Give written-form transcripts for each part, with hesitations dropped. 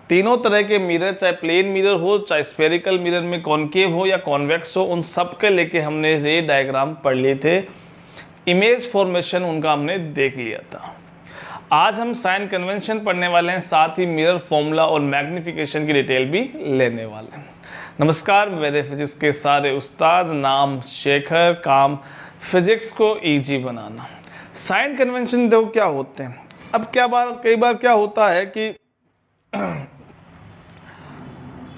तीनों तरह के मिरर, चाहे प्लेन मिरर हो, चाहे स्फेरिकल मिरर में कॉनकेव हो या कॉन्वेक्स हो, उन सब के लेके हमने रे डायग्राम पढ़ लिए थे, इमेज फॉर्मेशन उनका हमने देख लिया था। आज हम साइन कन्वेंशन पढ़ने वाले हैं, साथ ही मिरर फॉर्मूला और मैग्निफिकेशन की डिटेल भी लेने वाले हैं। नमस्कार मेरे फिजिक्स के सारे उस्ताद, नाम शेखर, काम फिजिक्स को इजी बनाना। साइन कन्वेंशन देखो क्या होते हैं। अब कई बार क्या होता है कि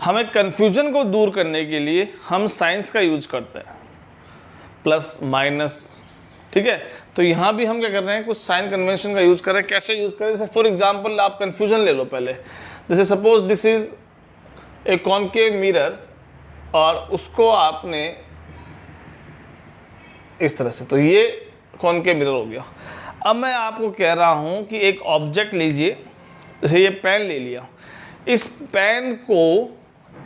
हमें कन्फ्यूजन को दूर करने के लिए हम साइंस का यूज करते हैं, प्लस माइनस, ठीक है। तो यहाँ भी हम क्या कर रहे हैं, कुछ साइन कन्वेंशन का यूज कर रहे हैं। कैसे यूज करें? जैसे फॉर एग्जांपल आप कन्फ्यूजन ले लो पहले। जैसे suppose this is a concave mirror और उसको आपने इस तरह से, तो ये कॉनकेव मिरर हो गया। अब मैं आपको कह रहा हूँ कि एक ऑब्जेक्ट लीजिए, जैसे ये पेन ले लिया, इस पेन को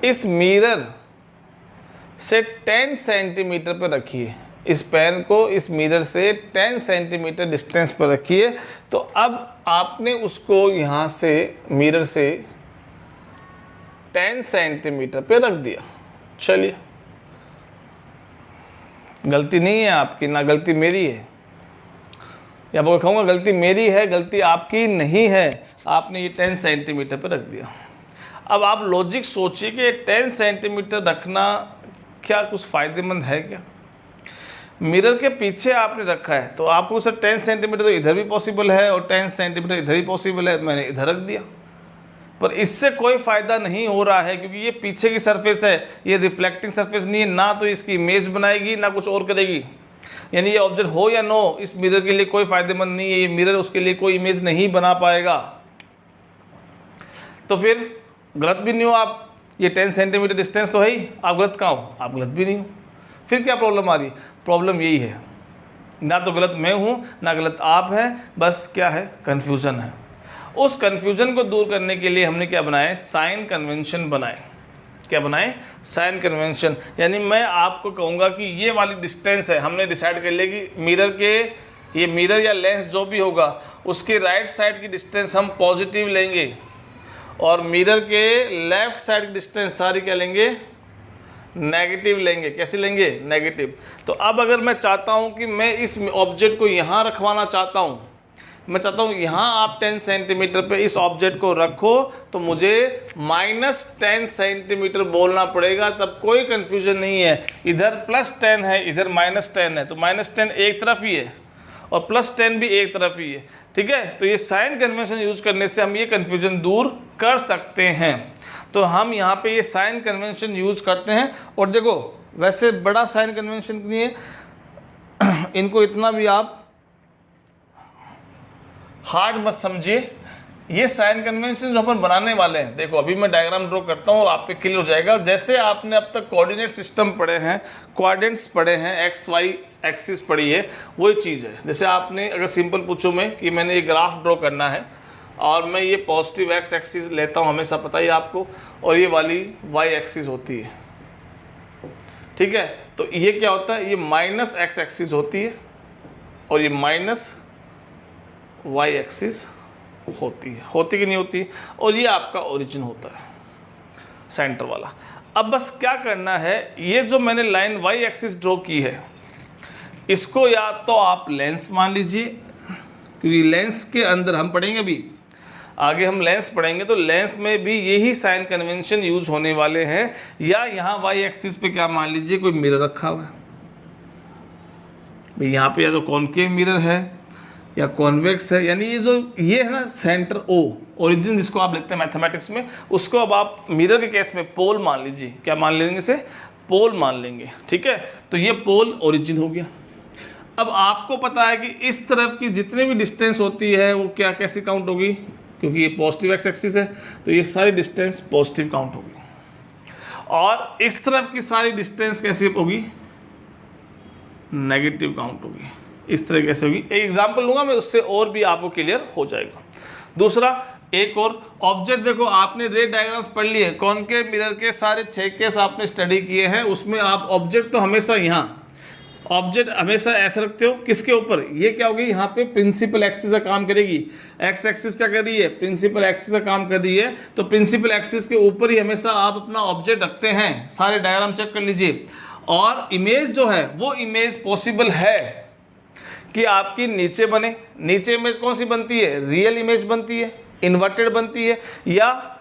इस मिरर से 10 सेंटीमीटर पर रखिए, इस पेन को इस मिरर से 10 सेंटीमीटर डिस्टेंस पर रखिए। तो अब आपने उसको यहाँ से मिरर से 10 सेंटीमीटर पे रख दिया। चलिए, गलती नहीं है आपकी, ना गलती मेरी है, या मैं कहूँगा गलती मेरी है, गलती आपकी नहीं है। आपने ये 10 सेंटीमीटर पे रख दिया। अब आप लॉजिक सोचिए कि 10 सेंटीमीटर रखना क्या कुछ फ़ायदेमंद है क्या? मिरर के पीछे आपने रखा है तो आपको सर 10 सेंटीमीटर तो इधर भी पॉसिबल है और 10 सेंटीमीटर इधर ही पॉसिबल है, मैंने इधर रख दिया। पर इससे कोई फ़ायदा नहीं हो रहा है, क्योंकि ये पीछे की सरफेस है, ये रिफ्लेक्टिंग सरफेस नहीं है, ना तो इसकी इमेज बनाएगी ना कुछ और करेगी। यानी ये ऑब्जेक्ट हो या नो, इस मिरर के लिए कोई फ़ायदेमंद नहीं है, ये मिरर उसके लिए कोई इमेज नहीं बना पाएगा। तो फिर गलत भी नहीं हो आप, ये 10 सेंटीमीटर डिस्टेंस तो है ही, आप गलत कहाँ हो? आप गलत भी नहीं हो। फिर क्या प्रॉब्लम आ रही? प्रॉब्लम यही है, ना तो गलत मैं हूँ ना गलत आप हैं, बस क्या है, कन्फ्यूज़न है। उस कन्फ्यूज़न को दूर करने के लिए हमने क्या बनाए? साइन कन्वेंशन बनाए। क्या बनाए? Sign convention. यानी मैं आपको कहूँगा कि ये वाली डिस्टेंस है, हमने डिसाइड कर लिया कि मिरर के, ये मिरर या लेंस जो भी होगा उसके राइट साइड की डिस्टेंस हम पॉजिटिव लेंगे और मिरर के लेफ्ट साइड की डिस्टेंस सारी क्या लेंगे? नेगेटिव लेंगे। कैसे लेंगे? नेगेटिव। तो अब अगर मैं चाहता हूं कि मैं इस ऑब्जेक्ट को यहां रखवाना चाहता हूं, मैं चाहता हूं यहां आप 10 सेंटीमीटर पे इस ऑब्जेक्ट को रखो, तो मुझे -10 सेंटीमीटर बोलना पड़ेगा, तब कोई कंफ्यूजन नहीं है। इधर +10 है, इधर -10 है, तो -10 एक तरफ ही है और +10 भी एक तरफ ही है, ठीक है। तो ये साइन कन्वेंशन यूज करने से हम ये कन्फ्यूजन दूर कर सकते हैं। तो हम यहाँ पे ये साइन कन्वेंशन यूज करते हैं। और देखो, वैसे बड़ा साइन कन्वेंशन नहीं है, इनको इतना भी आप हार्ड मत समझिए। ये साइन कन्वेंशन जो अपन बनाने वाले हैं, देखो अभी मैं डायग्राम ड्रॉ करता हूँ और आप पे क्लियर हो जाएगा। जैसे आपने अब तक कोऑर्डिनेट सिस्टम पढ़े हैं, कोऑर्डिनेट्स पढ़े हैं, एक्स वाई एक्सिस पढ़ी है, वही चीज़ है। जैसे आपने अगर सिंपल पूछो मैं कि मैंने ये ग्राफ ड्रॉ करना है और मैं ये पॉजिटिव एक्स एक्सिस लेता हूँ, हमेशा पता ही आपको, और ये वाली वाई एक्सिस होती है, ठीक है। तो ये क्या होता है? ये -x एक्सिस होती है और ये -y एक्सिस होती है। होती कि नहीं होती? और ये आपका ओरिजिन होता है, सेंटर वाला। अब बस क्या करना है, ये जो मैंने लाइन y एक्सिस ड्रॉ की है, इसको या तो आप लेंस मान लीजिए, क्योंकि लेंस के अंदर हम पढ़ेंगे, अभी आगे हम लेंस पढ़ेंगे, तो लेंस में भी यही साइन कन्वेंशन यूज होने वाले हैं। या यहाँ y एक्सिस पे क्या मान लीजिए, कोई मिरर रखा हुआ है, यहाँ पे या तो कॉनकेव मिरर है या कॉन्वेक्स है, यानी ये है ना सेंटर O, ओरिजिन जिसको आप लिखते हैं मैथमेटिक्स में, उसको अब आप मिरर के केस में पोल मान लीजिए। क्या मान लेंगे? इसे पोल मान लेंगे, ठीक है। तो ये पोल ओरिजिन हो गया। अब आपको पता है कि इस तरफ की जितनी भी डिस्टेंस होती है वो क्या कैसी काउंट होगी, क्योंकि ये पॉजिटिव एक्स एक्सिस है, तो ये सारी डिस्टेंस पॉजिटिव काउंट होगी। और इस तरफ की सारी डिस्टेंस कैसी होगी? नेगेटिव काउंट होगी। इस तरह कैसे होगी? एक एग्जांपल लूंगा मैं, उससे और भी आपको क्लियर हो जाएगा। दूसरा, एक और ऑब्जेक्ट देखो, आपने रे डायग्राम्स पढ़ लिए, कॉनकेव मिरर के सारे 6 केस आपने स्टडी किए हैं, उसमें आप ऑब्जेक्ट तो हमेशा यहाँ ऑब्जेक्ट हमेशा ऐसे रखते हो किसके ऊपर, ये क्या होगी यहाँ पे प्रिंसिपल एक्सिस का काम करेगी, एक्स एक्सिस क्या कर रही है, प्रिंसिपल एक्सिस का काम कर रही है, तो प्रिंसिपल एक्सिस के ऊपर ही हमेशा आप अपना ऑब्जेक्ट रखते हैं। सारे डायग्राम चेक कर लीजिए। और इमेज जो है वो इमेज पॉसिबल है कि आपकी नीचे बने, नीचे इमेज कौन सी बनती है, रियल इमेज बनती है, इन्वर्टेड बनती है, या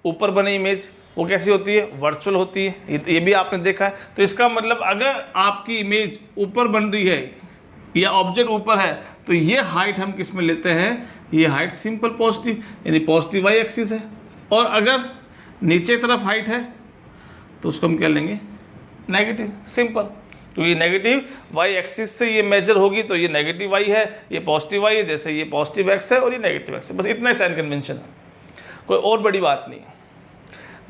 ऊपर बने इमेज वो कैसी होती है, वर्चुअल होती है। ये भी आपने देखा है। तो इसका मतलब अगर आपकी इमेज ऊपर बन रही है या ऑब्जेक्ट ऊपर है तो ये हाइट हम किस में लेते हैं, ये हाइट सिंपल पॉजिटिव यानी पॉजिटिव वाई एक्सिस है। और अगर नीचे तरफ हाइट है तो उसको हम क्या लेंगे, नेगेटिव, सिंपल। तो ये नेगेटिव वाई एक्सिस से ये मेजर होगी तो ये नेगेटिव वाई है, ये पॉजिटिव वाई है, जैसे ये पॉजिटिव एक्स है और ये नेगेटिव एक्स है। बस इतना ही साइन कन्वेंशन है, कोई और बड़ी बात नहीं।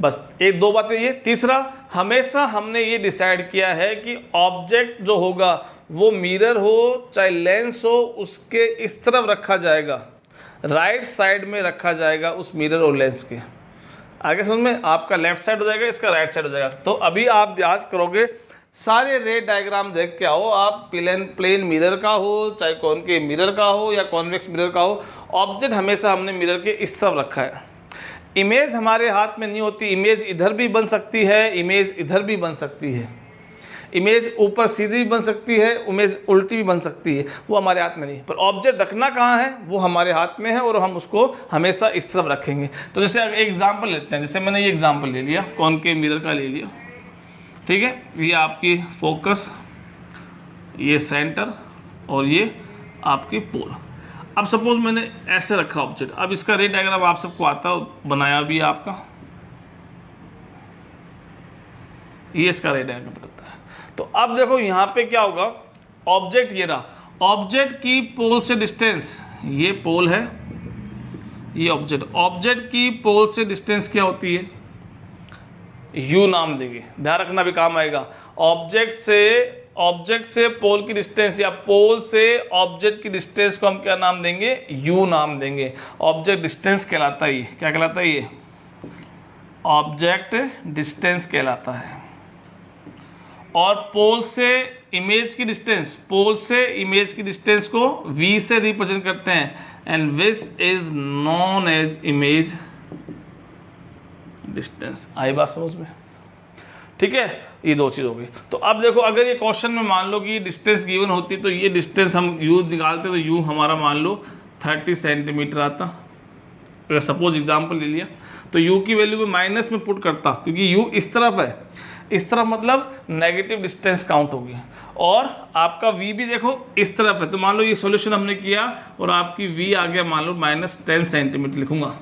बस एक दो बातें ये। तीसरा, हमेशा हमने ये डिसाइड किया है कि ऑब्जेक्ट जो होगा वो मिरर हो चाहे लेंस हो, उसके इस तरफ रखा जाएगा, राइट साइड में रखा जाएगा उस मिरर और लेंस के। आगे समझ में, आपका लेफ्ट साइड हो जाएगा, इसका राइट साइड हो जाएगा। तो अभी आप याद करोगे, सारे रे डायग्राम देख के आओ आप, प्लेन मिरर का हो चाहे कॉनकेव मिरर का हो या कॉन्वेक्स मिरर का हो, ऑब्जेक्ट हमेशा हमने मिरर के इस तरफ रखा है। इमेज हमारे हाथ में नहीं होती, इमेज इधर भी बन सकती है, इमेज इधर भी बन सकती है, इमेज ऊपर सीधी भी बन सकती है, इमेज उल्टी भी बन सकती है, वो हमारे हाथ में नहीं। पर ऑब्जेक्ट रखना कहाँ है, वो हमारे हाथ में है और हम उसको हमेशा इस तरफ रखेंगे। तो जैसे एक एग्जांपल लेते हैं, जैसे मैंने ये एग्जांपल ले लिया, कॉनकेव मिरर का ले लिया, ठीक है, ये आपकी फोकस, ये सेंटर और ये आपकी पोल। अब सपोज मैंने ऐसे रखा ऑब्जेक्ट, अब इसका रे डायग्राम आप सबको आता बनाया भी है आपका, ये इसका रे डायग्राम होता है। तो अब देखो यहाँ पे क्या होगा, ऑब्जेक्ट ये रहा, ऑब्जेक्ट की पोल से डिस्टेंस, ये पोल है, ये ऑब्जेक्ट, ऑब्जेक्ट की पोल से डिस्टेंस क्या होती है, u नाम देंगे, ध्यान रखना भी काम आएगा। ऑब्जेक्ट से पोल की डिस्टेंस या पोल से ऑब्जेक्ट की डिस्टेंस को हम क्या नाम देंगे, u नाम देंगे। ऑब्जेक्ट डिस्टेंस कहलाता है, ये क्या कहलाता है, ये ऑब्जेक्ट डिस्टेंस कहलाता है। और पोल से इमेज की डिस्टेंस, पोल से इमेज की डिस्टेंस को v से रिप्रेजेंट करते हैं, and this is known as image distance. आई बात समझ में, ठीक है, ये दो चीज हो गई। तो अब देखो, अगर ये क्वेश्चन में मान लो कि डिस्टेंस गिवन होती तो ये डिस्टेंस हम u निकालते तो u हमारा मान लो 30 सेंटीमीटर आता। अगर सपोज एग्जांपल ले लिया तो u की वैल्यू में माइनस में पुट करता, क्योंकि u इस तरफ है, इस तरफ मतलब नेगेटिव डिस्टेंस काउंट होगी। और आपका v भी देखो इस तरफ है, तो मान लो ये सॉल्यूशन हमने किया और आपकी v आ गया मान लो -10 सेंटीमीटर लिखूंगा,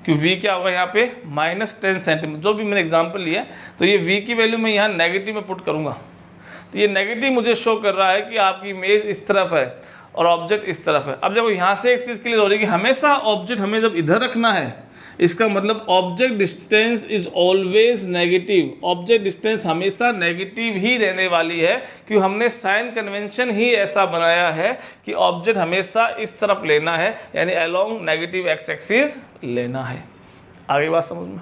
कि v क्या होगा यहाँ पे -10 सेंटीमीटर, जो भी मैंने एग्जांपल लिया। तो ये v की वैल्यू मैं यहाँ नेगेटिव में पुट करूँगा, तो ये नेगेटिव मुझे शो कर रहा है कि आपकी इमेज इस तरफ है और ऑब्जेक्ट इस तरफ है। अब देखो यहाँ से एक चीज़ क्लियर हो रही है कि हमेशा ऑब्जेक्ट हमें जब इधर रखना है, इसका मतलब object distance is always negative, object distance हमेशा नेगेटिव ही रहने वाली है, क्योंकि हमने साइन कन्वेंशन ही ऐसा बनाया है कि ऑब्जेक्ट हमेशा इस तरफ लेना है, यानी अलोंग नेगेटिव एक्स एक्सिस लेना है। आगे बात समझ में,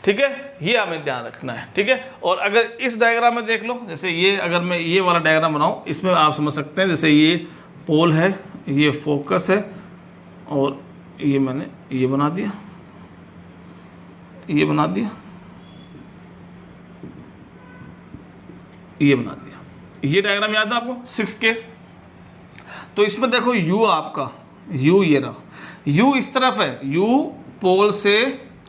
ठीक है, ये हमें ध्यान रखना है, ठीक है। और अगर इस डायग्राम में देख लो, जैसे ये अगर मैं ये वाला डायग्राम बनाऊं, इसमें आप समझ सकते हैं, जैसे ये पोल है, ये फोकस है, और ये मैंने ये बना दिया, ये बना दिया, ये बना दिया। ये डायग्राम याद है आपको 6 केस। तो इसमें देखो u आपका, u ये रहा, u इस तरफ है, u पोल से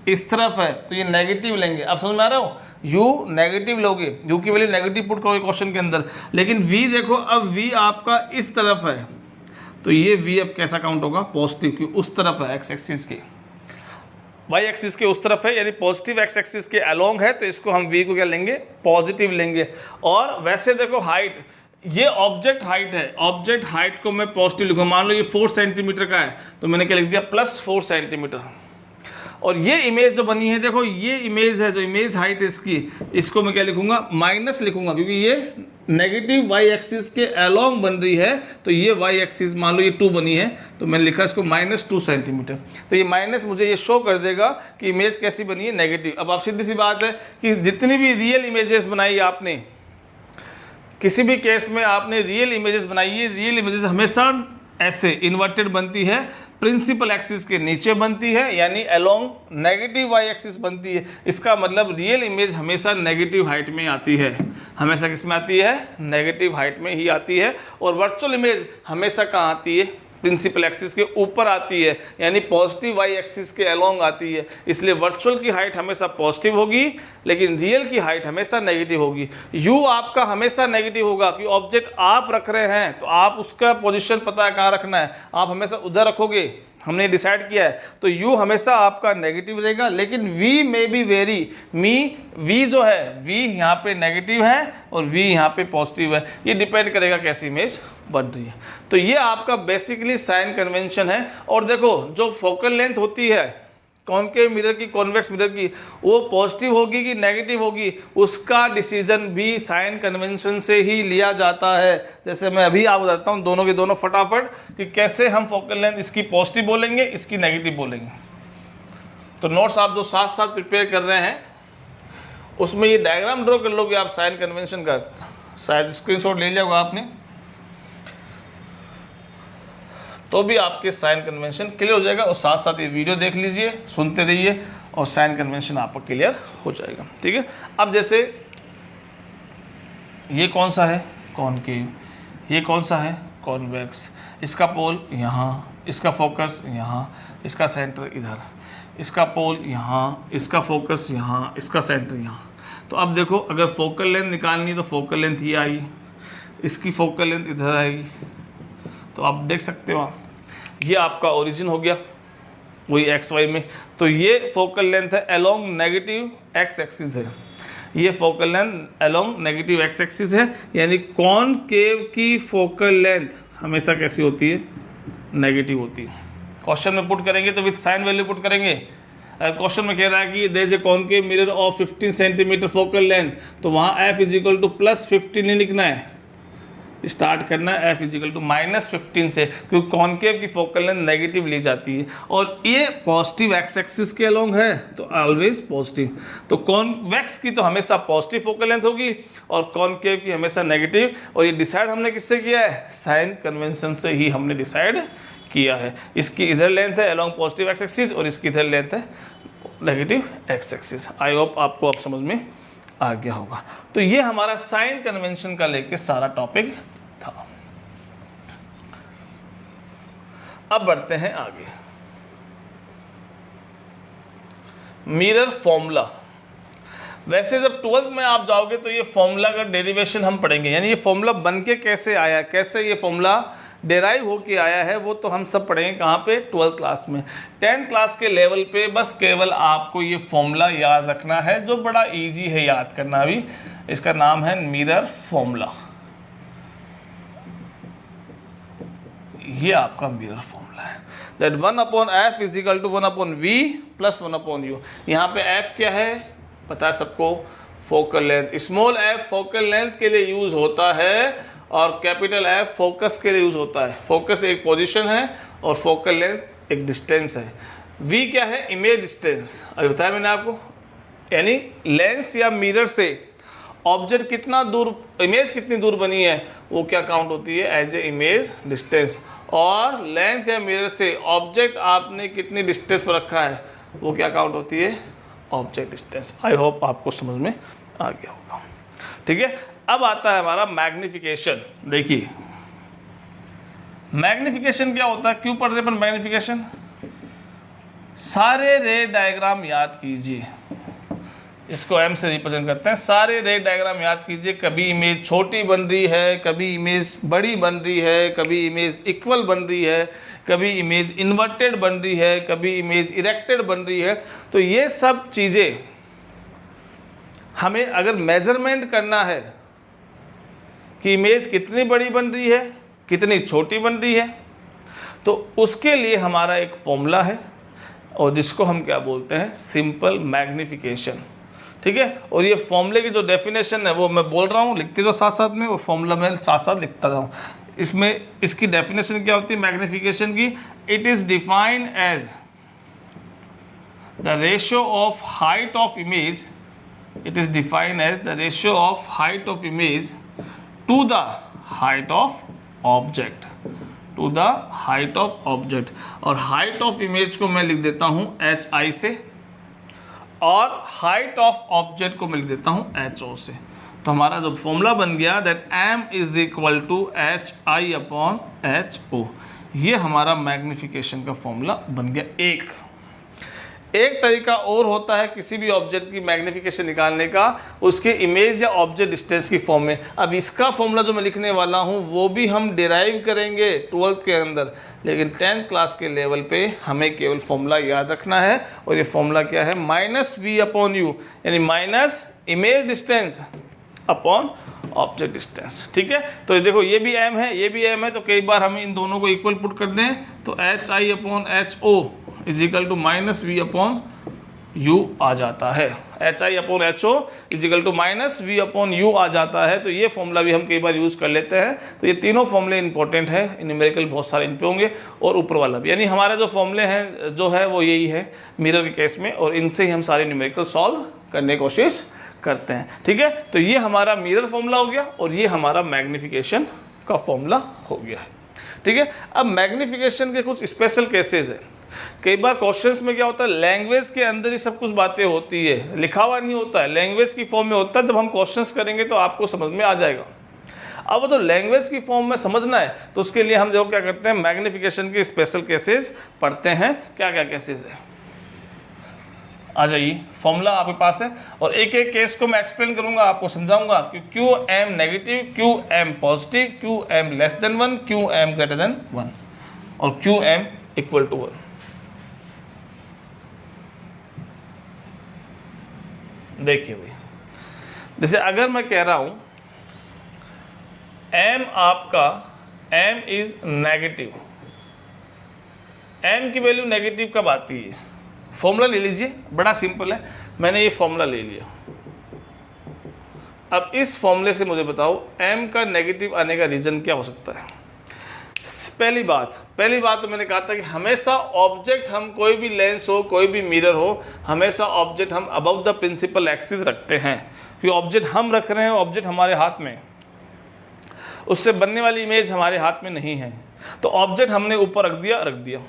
इस तरफ है, तो ये नेगेटिव लेंगे। अब समझ में आ रहा हो, u नेगेटिव लोगे, u की वैल्यू नेगेटिव पुट करोगे क्वेश्चन के अंदर। लेकिन v देखो, अब v आपका इस तरफ है, तो ये v अब कैसा काउंट होगा, पॉजिटिव, की उस तरफ है, एक्स एक्सिस के, वाई एक्सिस के उस तरफ है, यानी पॉजिटिव एक्स एक्सिस के अलोंग है, तो इसको हम v को क्या लेंगे, पॉजिटिव लेंगे। और वैसे देखो हाइट, ये ऑब्जेक्ट हाइट है, ऑब्जेक्ट हाइट को मैं पॉजिटिव लिखूँ, मान लो ये 4 सेंटीमीटर का है, तो मैंने क्या लिख दिया, +4 सेंटीमीटर। और ये इमेज जो बनी है, देखो ये इमेज है, जो इमेज हाइट इसकी, इसको मैं क्या लिखूंगा, माइनस लिखूंगा, क्योंकि ये नेगेटिव वाई एक्सिस के अलोंग बन रही है। तो ये वाई एक्सिस मान लो ये 2 बनी है, तो मैंने लिखा इसको -2 सेंटीमीटर। तो ये माइनस मुझे ये शो कर देगा कि इमेज कैसी बनी है, नेगेटिव। अब आप सीधी सी बात है कि जितनी भी रियल इमेजेस बनाई आपने, किसी भी केस में आपने रियल इमेजेस बनाई है, रियल इमेजेस हमेशा ऐसे इन्वर्टेड बनती है, प्रिंसिपल एक्सिस के नीचे बनती है, यानी अलोंग नेगेटिव वाई एक्सिस बनती है। इसका मतलब रियल इमेज हमेशा नेगेटिव हाइट में आती है, हमेशा किस में आती है, नेगेटिव हाइट में ही आती है। और वर्चुअल इमेज हमेशा कहाँ आती है, प्रिंसिपल एक्सिस के ऊपर आती है, यानी पॉजिटिव वाई एक्सिस के अलोंग आती है। इसलिए वर्चुअल की हाइट हमेशा पॉजिटिव होगी, लेकिन रियल की हाइट हमेशा नेगेटिव होगी। यू आपका हमेशा नेगेटिव होगा कि ऑब्जेक्ट आप रख रहे हैं तो आप उसका पोजीशन पता है कहाँ रखना है, आप हमेशा उधर रखोगे, हमने डिसाइड किया है। तो u हमेशा आपका नेगेटिव रहेगा, लेकिन v में भी वेरी, v जो है v यहाँ पे नेगेटिव है और v यहाँ पे पॉजिटिव है, ये डिपेंड करेगा कैसी इमेज बन रही है। तो ये आपका बेसिकली साइन कन्वेंशन है। और देखो जो फोकल लेंथ होती है कॉनकेव मिरर की, कॉन्वेक्स मिरर की, वो पॉजिटिव होगी कि नेगेटिव होगी, उसका डिसीजन भी साइन कन्वेंशन से ही लिया जाता है। जैसे मैं अभी आपको बताता हूँ दोनों के दोनों फटाफट कि कैसे हम फोकल लेंथ इसकी पॉजिटिव बोलेंगे, इसकी नेगेटिव बोलेंगे। तो नोट्स आप जो साथ साथ प्रिपेयर कर रहे हैं उसमें ये डायग्राम ड्रॉ कर लोगे आप साइन कन्वेंशन का, शायद स्क्रीनशॉट ले लिया होगा आपने, तो भी आपके साइन कन्वेंशन क्लियर हो जाएगा। और साथ साथ ये वीडियो देख लीजिए, सुनते रहिए और साइन कन्वेंशन आपका क्लियर हो जाएगा। ठीक है, अब जैसे ये कौन सा है, कॉनकेव, ये कौन सा है, कॉन्वेक्स, इसका पोल यहाँ, इसका फोकस यहाँ, इसका सेंटर इधर, इसका पोल यहाँ, इसका फोकस यहाँ, इसका सेंटर यहाँ। तो अब देखो अगर फोकल लेंथ निकालनी है तो फोकल लेंथ ये आई, इसकी फोकल लेंथ इधर आएगी। तो आप देख सकते हो आप, ये आपका ओरिजिन हो गया वही एक्स वाई में। तो ये फोकल लेंथ है अलोंग नेगेटिव एक्स एक्सिस है, ये focal length along negative x axis है, यानी कॉनकेव की फोकल लेंथ हमेशा कैसी होती है, नेगेटिव होती है। क्वेश्चन में पुट करेंगे तो विथ साइन वैल्यू पुट करेंगे। अगर क्वेश्चन में कह रहा है कि there is a concave mirror of 15 centimetre focal length, तो वहाँ f इज इक्वल टू +15 नहीं लिखना है, स्टार्ट करना है f इज इक्वल टू -15 से, क्योंकि कॉनकेव की फोकल लेंथ नेगेटिव ली जाती है और ये पॉजिटिव एक्स एक्सिस के अलोंग है तो ऑलवेज पॉजिटिव। तो कॉन्वेक्स की तो हमेशा पॉजिटिव फोकल लेंथ होगी और कॉनकेव की हमेशा नेगेटिव। और ये डिसाइड हमने किससे किया है, साइन कन्वेंशन से ही हमने डिसाइड किया है। इसकी इधर लेंथ है अलोंग पॉजिटिव एक्स एक्सिस और इसकी इधर लेंथ है negative x axis. I hope आपको अब समझ में आ गया होगा। तो ये हमारा साइन कन्वेंशन का लेके सारा टॉपिक था। अब बढ़ते हैं आगे, मिरर फॉर्मूला। वैसे जब 12th में आप जाओगे तो ये फॉर्मूला का डेरिवेशन हम पढ़ेंगे, यानी ये फॉर्मूला बनके कैसे आया, कैसे ये फॉर्मूला डेराइव होके आया है, वो तो हम सब पढ़ेंगे कहाँ पे, 12th क्लास में। 10th क्लास के लेवल पे बस केवल आपको ये फॉर्मूला याद रखना है जो बड़ा इजी है याद करना भी। इसका नाम है मिरर फॉर्मूला, ये आपका मिरर फॉर्मूला है। That 1/f is equal to 1/v plus 1/u। यहाँ पे f क्या है पता है सबको, focal length. Small f focal length के लिए यूज होता है और कैपिटल F फोकस के लिए यूज होता है। फोकस एक पोजीशन है और फोकल लेंथ एक डिस्टेंस है। V क्या है, इमेज डिस्टेंस, अभी बताया मैंने आपको, यानी लेंस या मिरर से ऑब्जेक्ट कितना दूर, इमेज कितनी दूर बनी है वो क्या काउंट होती है एज ए इमेज डिस्टेंस। और लेंथ या मिरर से ऑब्जेक्ट आपने कितनी डिस्टेंस पर रखा है वो क्या काउंट होती है, ऑब्जेक्ट डिस्टेंस। आई होप आपको समझ में आ गया होगा। ठीक है, अब आता है हमारा मैग्निफिकेशन। देखिए मैग्निफिकेशन क्या होता है, क्यों पढ़ रहे हैं अपन मैग्निफिकेशन, सारे रे डायग्राम याद कीजिए, इसको m से रिप्रेजेंट करते हैं। सारे रे डायग्राम याद कीजिए, कभी इमेज छोटी बन रही है, कभी इमेज बड़ी बन रही है, कभी इमेज इक्वल बन रही है, कभी इमेज इन्वर्टेड बन रही है, कभी इमेज इरेक्टेड बन रही है। तो ये सब चीज़ें हमें अगर मेजरमेंट करना है कि इमेज कितनी बड़ी बन रही है, कितनी छोटी बन रही है, तो उसके लिए हमारा एक फॉर्मूला है और जिसको हम क्या बोलते हैं, सिंपल मैग्निफिकेशन। ठीक है, और ये फॉर्मूले की जो डेफिनेशन है वो मैं बोल रहा हूँ, लिखते रहो साथ साथ में, और फॉर्मूला मैं साथ साथ लिखता रहूँ। इसमें इसकी डेफिनेशन क्या होती है मैग्निफिकेशन की, it is defined as the ratio of height of image, it is defined as the ratio of height of image to the height of object, to the height of object. और height of image को मैं लिख देता हूं HI से, और height of object को मैं लिख देता हूं HO से। तो हमारा जो फॉर्मूला बन गया that m is equal to HI upon HO, ये हमारा मैग्निफिकेशन का फॉर्मूला बन गया। एक तरीका और होता है किसी भी ऑब्जेक्ट की मैग्निफिकेशन निकालने का, उसके इमेज या ऑब्जेक्ट डिस्टेंस की फॉर्म में। अब इसका फॉर्मूला जो मैं लिखने वाला हूँ वो भी हम डिराइव करेंगे 12th के अंदर, लेकिन 10th क्लास के लेवल पे हमें केवल फॉर्मूला याद रखना है। और ये फॉर्मूला क्या है, -v अपॉन u, यानी minus image distance upon object distance. ठीक है, तो देखो ये भी m है, ये भी m है, तो कई बार हमें इन दोनों को इक्वल पुट कर दें तो HI upon HO is equal to -v upon u आ जाता है। HI upon HO is equal to -v upon u आ जाता है। तो ये फॉर्मूला भी हम कई बार यूज़ कर लेते हैं। तो ये तीनों फॉर्मूले इंपॉर्टेंट है, न्यूमेरिकल बहुत सारे इन पे होंगे, और ऊपर वाला भी, यानी हमारे जो फॉर्मूले हैं जो है वो यही है मिरर के केस में, और इनसे ही हम सारे न्यूमेरिकल सॉल्व करने की कोशिश करते हैं। ठीक है, तो ये हमारा मिरर फॉर्मूला हो गया और ये हमारा मैग्निफिकेशन का फॉर्मूला हो गया है। ठीक है, अब मैग्निफिकेशन के कुछ स्पेशल केसेस है। कई बार क्वेश्चंस में क्या होता है, लैंग्वेज के अंदर ही सब कुछ बातें होती है, लिखा हुआ नहीं होता है, लैंग्वेज की फॉर्म में होता है। जब हम क्वेश्चंस करेंगे तो आपको समझ में आ जाएगा। अब वो तो लैंग्वेज की फॉर्म में समझना है तो उसके लिए हम देखो क्या करते हैं, मैग्निफिकेशन के स्पेशल केसेस पढ़ते हैं। क्या क्या केसेस है, आ जाइए, फॉर्मूला आपके पास है और एक एक केस को मैं एक्सप्लेन करूंगा, आपको समझाऊंगा कि क्यू एम नेगेटिव, क्यू एम पॉजिटिव, क्यू एम लेस देन 1, क्यू एम ग्रेटर देन 1 और क्यू एम इक्वल टू 1। देखिए भाई, जैसे अगर मैं कह रहा हूं m आपका m इज नेगेटिव, m की वैल्यू नेगेटिव कब आती है, फॉर्मूला ले लीजिए, बड़ा सिंपल है, मैंने ये फॉर्मूला ले लिया। अब इस फॉर्मूले से मुझे बताओ m का नेगेटिव आने का रीजन क्या हो सकता है। पहली बात तो मैंने कहा था कि हमेशा ऑब्जेक्ट, हम कोई भी लेंस हो, कोई भी मिरर हो, हमेशा ऑब्जेक्ट हम अबव द प्रिंसिपल एक्सिस रखते हैं, क्योंकि ऑब्जेक्ट हम रख रहे हैं, ऑब्जेक्ट हमारे हाथ में, उससे बनने वाली इमेज हमारे हाथ में नहीं है, तो ऑब्जेक्ट हमने ऊपर रख दिया।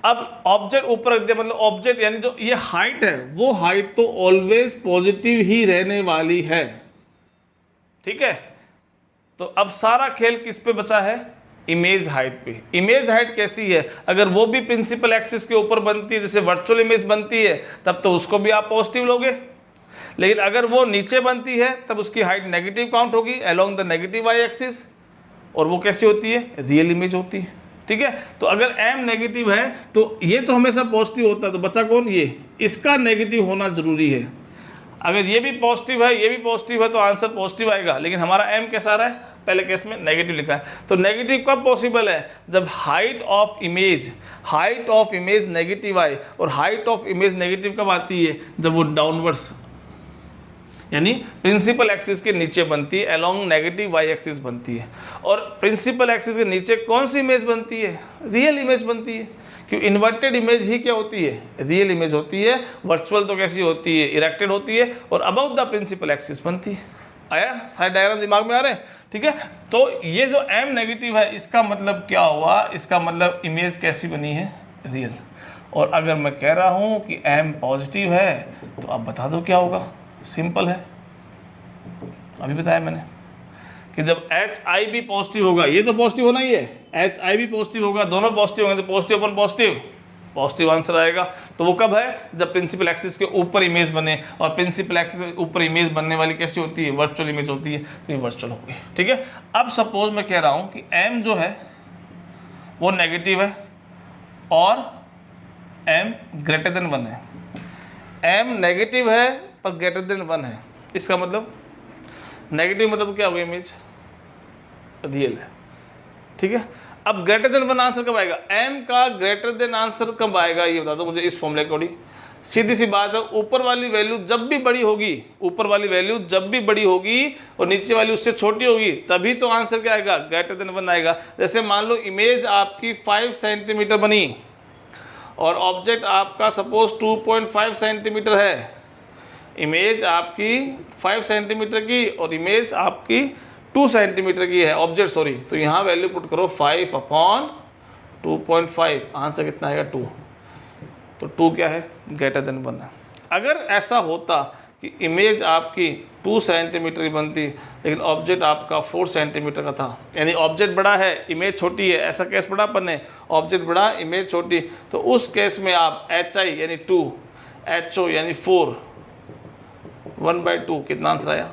अब ऑब्जेक्ट ऊपर रख दिया मतलब ऑब्जेक्ट यानी जो ये हाइट है वो हाइट तो ऑलवेज पॉजिटिव ही रहने वाली है। ठीक है, तो अब सारा खेल किस पे बचा है, इमेज हाइट पे। इमेज हाइट कैसी है, अगर वो भी प्रिंसिपल एक्सिस के ऊपर बनती है, जैसे वर्चुअल इमेज बनती है, तब तो उसको भी आप पॉजिटिव लोगे, लेकिन अगर वो नीचे बनती है तब उसकी हाइट नेगेटिव काउंट होगी along the negative Y axis, और वो कैसी होती है, रियल इमेज होती है। ठीक है, तो अगर m नेगेटिव है तो ये तो हमेशा पॉजिटिव होता है, तो बचा कौन, ये, इसका नेगेटिव होना जरूरी है। अगर ये भी पॉजिटिव है, ये भी पॉजिटिव है, तो आंसर पॉजिटिव आएगा, लेकिन हमारा m कैसा रहा है, पहले केस में नेगेटिव लिखा है। तो नेगेटिव कब पॉसिबल है, जब हाइट ऑफ इमेज नेगेटिव आए, और हाइट ऑफ इमेज नेगेटिव कब आती है, जब वो डाउनवर्ड्स यानी प्रिंसिपल एक्सिस के नीचे बनती है, अलोंग नेगेटिव वाई एक्सिस बनती है। और प्रिंसिपल एक्सिस के नीचे कौन सी इमेज बनती है, रियल इमेज बनती है, क्यों इन्वर्टेड इमेज ही क्या होती है, रियल इमेज होती है। वर्चुअल तो कैसी होती है, इरेक्टेड होती है, और अबव द प्रिंसिपल एक्सिस बनती है। आया, सारे डायग्राम दिमाग में आ रहे हैं। ठीक है, तो ये जो m नेगेटिव है इसका मतलब क्या हुआ, इसका मतलब इमेज कैसी बनी है, रियल। और अगर मैं कह रहा हूँ कि m पॉजिटिव है तो आप बता दो क्या होगा, सिंपल है, अभी बताया मैंने कि जब HI भी पॉजिटिव होगा, ये तो पॉजिटिव होना ही है, HI भी पॉजिटिव होगा, दोनों पॉजिटिव होंगे, तो पॉजिटिव अपन पॉजिटिव आंसर आएगा। तो वो कब है, जब प्रिंसिपल एक्सिस के ऊपर इमेज बने, और प्रिंसिपल एक्सिस के ऊपर इमेज बनने वाली कैसी होती है, वर्चुअल इमेज होती है, तो ये वर्चुअल हो गई। ठीक है, अब सपोज मैं कह रहा हूँ कि m जो है वो नेगेटिव है और m ग्रेटर देन 1 है, m नेगेटिव है पर ग्रेटर देन 1 है, इसका मतलब नेगेटिव मतलब क्या होगा, इमेज रियल है। ठीक है, अब ग्रेटर देन 1 आंसर कब आएगा, m का ग्रेटर देन आंसर कब आएगा, ये बता दो मुझे इस फॉर्मूले अकॉर्डिंग। सीधी सी बात है, ऊपर वाली वैल्यू जब भी बड़ी होगी, और नीचे वाली उससे छोटी होगी, तभी तो आंसर क्या आएगा, ग्रेटर देन 1 आएगा। जैसे मान लो इमेज आपकी 5 सेंटीमीटर बनी और ऑब्जेक्ट आपका सपोज 2.5 सेंटीमीटर है, इमेज आपकी 5 सेंटीमीटर की और इमेज आपकी 2 सेंटीमीटर की है ऑब्जेक्ट, सॉरी, तो यहाँ वैल्यू पुट करो 5/2.5, आंसर कितना आएगा 2। तो 2 क्या है, ग्रेटर देन 1 है। अगर ऐसा होता कि इमेज आपकी 2 सेंटीमीटर की बनती लेकिन ऑब्जेक्ट आपका 4 सेंटीमीटर का था, यानी ऑब्जेक्ट बड़ा है इमेज छोटी है, ऐसा केस बड़ा अपन है, ऑब्जेक्ट बड़ा इमेज छोटी, तो उस केस में आप HI यानी 2, HO यानी 4, 1/2 कितना आंसर आया,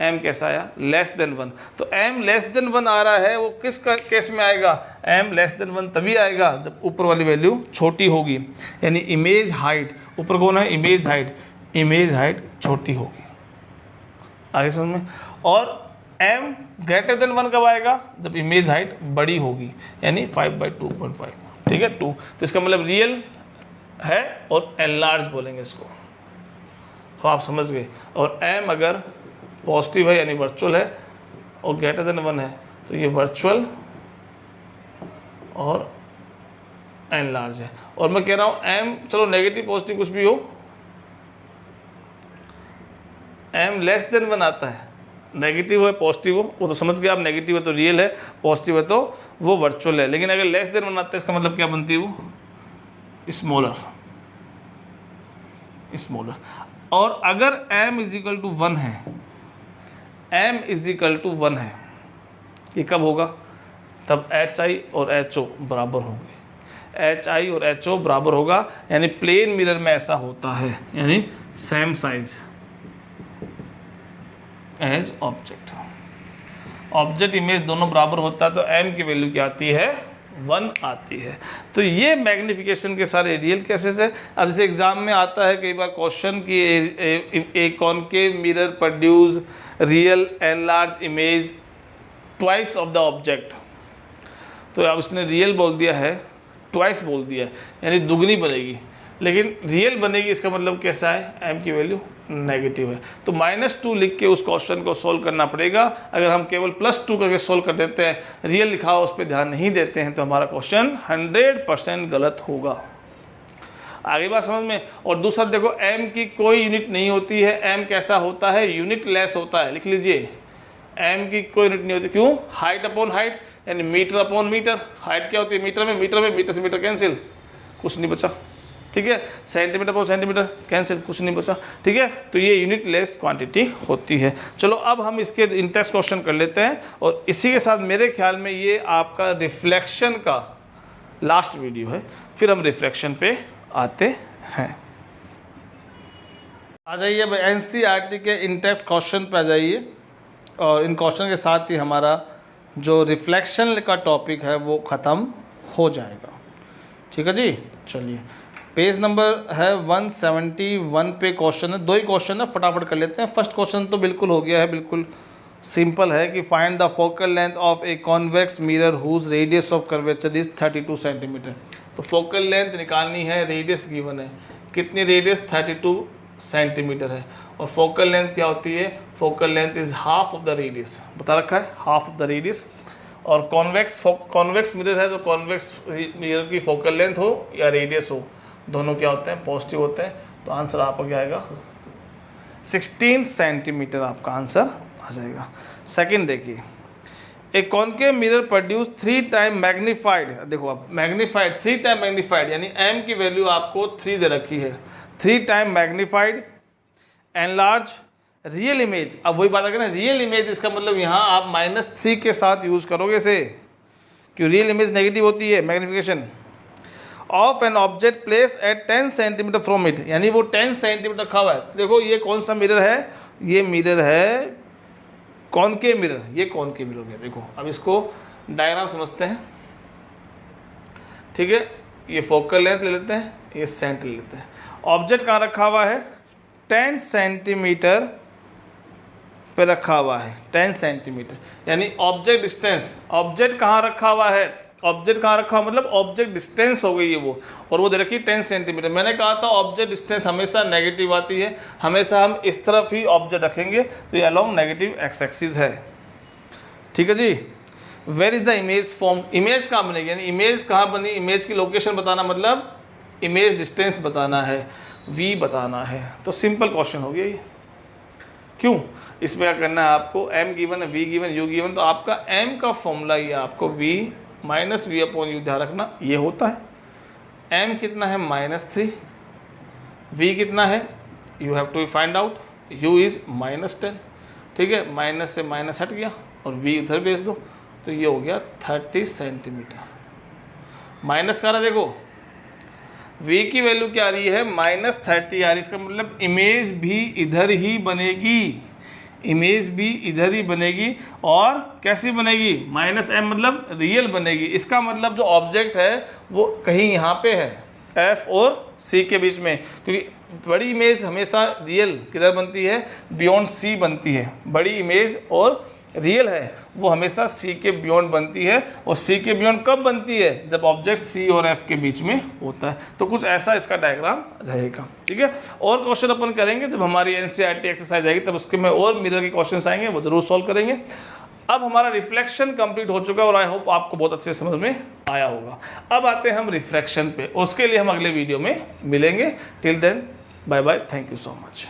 m कैसा आया, लेस देन 1। तो m लेस देन 1 आ रहा है, वो किस केस में आएगा, m लेस देन 1 तभी आएगा जब ऊपर वाली वैल्यू छोटी होगी, यानी इमेज हाइट, ऊपर कौन है, इमेज हाइट छोटी होगी। आगे समझ में। और m ग्रेटर देन 1 कब आएगा, जब इमेज हाइट बड़ी होगी, यानी 5/2.5, ठीक है 2। तो इसका मतलब रियल है और एनलार्ज बोलेंगे इसको, तो आप समझ गए। और m अगर पॉजिटिव है यानी वर्चुअल है और ग्रेटर देन 1 है, तो ये वर्चुअल और एनलार्ज है। और मैं कह रहा हूँ m, चलो नेगेटिव पॉजिटिव कुछ भी हो, m लेस देन 1 आता है, नेगेटिव है पॉजिटिव हो, वो तो समझ गए आप, नेगेटिव है तो रियल है, पॉजिटिव है तो वो वर्चुअल है। लेकिन अगर लेस देन 1 आता है, इसका मतलब क्या बनती है, वो स्मॉलर। और अगर m = 1 है, m = 1 है, ये कब होगा, तब HI और HO बराबर होंगे, HI और HO बराबर होगा, यानी प्लेन मिरर में ऐसा होता है, यानी same size as object image दोनों बराबर होता है, तो m की वैल्यू क्या आती है, 1 आती है। तो ये मैग्निफिकेशन के सारे रियल केसेस है। अब जैसे एग्जाम में आता है कई बार क्वेश्चन कि ए concave mirror produce real enlarge image twice of the object, तो अब उसने रियल बोल दिया है, ट्वाइस बोल दिया है, यानी दुगनी बनेगी, लेकिन रियल बनेगी, इसका मतलब कैसा है, m की वैल्यू नेगेटिव है। तो -2 लिख के उस क्वेश्चन को सोल्व करना पड़ेगा। अगर हम केवल +2 करके सोल्व कर देते हैं, रियल लिखा हो उस पर ध्यान नहीं देते हैं, तो हमारा क्वेश्चन 100% गलत होगा। आगे बात समझ में। और दूसरा देखो, m की कोई यूनिट नहीं होती है, m कैसा होता है, यूनिट लेस होता है, लिख लीजिए, m की कोई यूनिट नहीं होती, क्यों, हाइट अपॉन हाइट, यानी मीटर अपॉन मीटर। हाइट क्या होती है, मीटर में मीटर से मीटर कैंसिल, कुछ नहीं बचा, ठीक है, सेंटीमीटर अपॉन सेंटीमीटर कैंसिल, कुछ नहीं बचा, ठीक है। तो ये यूनिट लेस क्वांटिटी होती है। चलो अब हम इसके इंटेक्स क्वेश्चन कर लेते हैं, और इसी के साथ मेरे ख्याल में ये आपका रिफ्लेक्शन का लास्ट वीडियो है, फिर हम रिफ्लेक्शन पे आते हैं। आ जाइए अब NCERT के इंटेक्स क्वेश्चन पे आ जाइए, और इन क्वेश्चन के साथ ही हमारा जो रिफ्लेक्शन का टॉपिक है वो ख़त्म हो जाएगा, ठीक है जी। चलिए, पेज नंबर है 171 पे क्वेश्चन है, 2 ही क्वेश्चन है, फटाफट कर लेते हैं। फर्स्ट क्वेश्चन तो बिल्कुल हो गया है, बिल्कुल सिंपल है कि find the focal length of a convex mirror whose radius of curvature is 32 centimetre. तो फोकल लेंथ निकालनी है, रेडियस गिवन है, कितनी रेडियस, 32 सेंटीमीटर है। और फोकल लेंथ क्या होती है, focal length is half of the radius, बता रखा है, हाफ ऑफ द रेडियस। और कॉन्वेक्स मिरर है, तो कॉन्वेक्स मिरर की फोकल लेंथ हो या रेडियस हो, दोनों क्या होते हैं, पॉजिटिव होते हैं। तो आंसर आपका क्या आएगा, 16 सेंटीमीटर आपका आंसर आ जाएगा। सेकंड देखिए, ए concave mirror produce 3 time magnified, देखो अब मैग्नीफाइड 3 टाइम मैग्नीफाइड, यानी m की वैल्यू आपको 3 दे रखी है, 3 time magnified enlarge real image. अब वही बात है ना, रियल इमेज, इसका मतलब यहाँ आप -3 के साथ यूज़ करोगे इसे, क्यों, रियल इमेज नेगेटिव होती है magnification, of an object place at 10 centimetre from it, यानी वो 10 सेंटीमीटर रखा हुआ है। देखो ये कौन सा मिरर है, ये मिरर है कॉनकेव मिरर, ये कॉनकेव मिरर है। देखो अब इसको डायग्राम समझते हैं, ठीक है। ये फोकल लेंथ ले लेते हैं, ये सेंटर ले लेते हैं। ऑब्जेक्ट कहाँ रखा हुआ है, 10 सेंटीमीटर पे रखा हुआ है, 10 सेंटीमीटर, यानी ऑब्जेक्ट डिस्टेंस, ऑब्जेक्ट कहाँ रखा हुआ है, ऑब्जेक्ट कहाँ रखा हुआ मतलब ऑब्जेक्ट डिस्टेंस हो गई है वो, और वो दे रखी 10 सेंटीमीटर। मैंने कहा था ऑब्जेक्ट डिस्टेंस हमेशा नेगेटिव आती है, हमेशा हम इस तरफ ही ऑब्जेक्ट रखेंगे, तो ये अलोंग नेगेटिव एक्स एक्सिस है, ठीक है जी। Where is the image form, image कहाँ बनेगी, यानी इमेज कहाँ बनी, इमेज की लोकेशन बताना, मतलब इमेज डिस्टेंस बताना है, v बताना है। तो सिंपल क्वेश्चन हो गया ये, क्यों? इसमें क्या करना है आपको, m गिवन है, v गिवन, u गिवन, तो आपका m का फॉर्मूला ये आपको v minus v upon u, ध्यान रखना ये होता है। m कितना है -3, v कितना है you have to find out, u is -10, ठीक है, माइनस से माइनस हट गया और v उधर भेज दो, तो ये हो गया 30 सेंटीमीटर। माइनस का रहा देखो, v की वैल्यू क्या आ रही है -30 आ रही है, इसका मतलब इमेज भी इधर ही बनेगी, इमेज भी इधर ही बनेगी। और कैसी बनेगी, -m मतलब रियल बनेगी। इसका मतलब जो ऑब्जेक्ट है वो कहीं यहाँ पे है, f और c के बीच में, क्योंकि बड़ी इमेज हमेशा रियल किधर बनती है, बियॉन्ड c बनती है। बड़ी इमेज और रियल है वो हमेशा c के बियॉन्ड बनती है, और c के बियॉन्ड कब बनती है, जब ऑब्जेक्ट c और f के बीच में होता है। तो कुछ ऐसा इसका डायग्राम रहेगा, ठीक है। और क्वेश्चन अपन करेंगे जब हमारी NCERT एक्सरसाइज आएगी, तब उसके में और मिरर के क्वेश्चन आएंगे, वो जरूर सॉल्व करेंगे। अब हमारा रिफ्लेक्शन कंप्लीट हो चुका है और आई होप आपको बहुत अच्छे समझ में आया होगा। अब आते हैं हम रिफ्रैक्शन पे, उसके लिए हम अगले वीडियो में मिलेंगे। Till then bye bye, thank you so much.